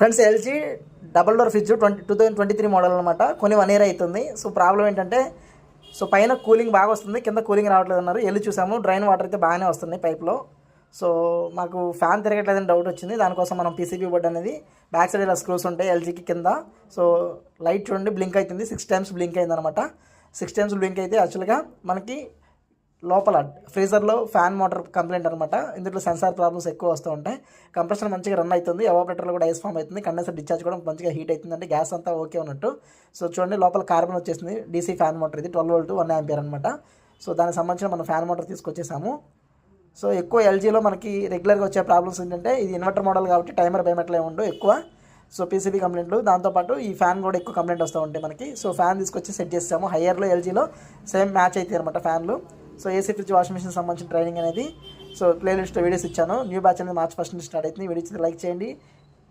Friends LG double door fridge 2023 model అనమాట. కొన్ని 1 year అవుతుంది. సో ప్రాబ్లం ఏంటంటే పైన కూలింగ్ బాగా వస్తుంది, కింద కూలింగ్ రావట్లేదు అన్నారు. వెళ్ళి చూసాము, డ్రైన్ వాటర్ అయితే బాగానే వస్తున్నాయి పైప్లో. సో మాకు ఫ్యాన్ తిరగట్లేదని డౌట్ వచ్చింది. దానికోసం మనం పీసీబీ బోర్డ్ అనేది బ్యాక్ సైడ్ ఇలా స్క్రూస్ ఉంటాయి ఎల్జీకి కింద. సో లైట్ చూడండి బ్లింక్ అవుతుంది, 6 టైమ్స్ బ్లింక్ అయింది అనమాట. 6 టైమ్స్ బ్లింక్ అయితే యాక్చువల్గా మనకి లోపల ఫ్రీజర్లో ఫ్యాన్ మోటార్ కంప్లైంట్ అనమాట. ఇందులో సెన్సార్ ప్రాబ్లమ్స్ ఎక్కువ వస్తూ ఉంటాయి. కంప్రెషన్ మంచిగా రన్ అవుతుంది, ఎవాపరేటర్లో కూడా ఐస్ ఫామ్ అవుతుంది, కండెన్సర్ డిశ్చార్జ్ కూడా మంచిగా హీట్ అవుతుంది, అంటే గ్యాస్ అంతా ఓకే ఉన్నట్టు. సో చూడండి లోపల కార్బన్ వచ్చేసింది. డీసీ ఫ్యాన్ మోటార్ ఇది 12 వోల్ట్ 1 ఆంపియర్ అనమాట. సో దానికి సంబంధించిన మనం ఫ్యాన్ మోటార్ తీసుకొచ్చేసాము. సో ఎక్కువ ఎల్జీలో మనకి రెగ్యులర్గా వచ్చే ప్రాబ్లమ్స్ ఏంటంటే ఇది ఇన్వర్టర్ మోడల్ కాబట్టి టైమర్ పేమెంట్లే ఉండవు ఎక్కువ. సో పీసీబీ కంప్లైంట్లు, దాంతోపాటు ఈ ఫ్యాన్ కూడా ఎక్కువ కంప్లైంట్ వస్తూ ఉంటాయి మనకి. సో ఫ్యాన్ తీసుకొచ్చి సెట్ చేసాము. హయ్యర్లో ఎల్జీలో సేమ్ మ్యాచ్ అవుతాయి అనమాట ఫ్యాన్లు. So AC fridge washing machine సంబంధించిన ట్రైనింగ్ అనేది సో ప్లేలిస్ట్లో వీడియోస్ ఇచ్చాను. న్యూ బ్యాచ్ అనేది March 1 నుంచి స్టార్ట్ అవుతుంది. వీడియో లైక్ చేయండి,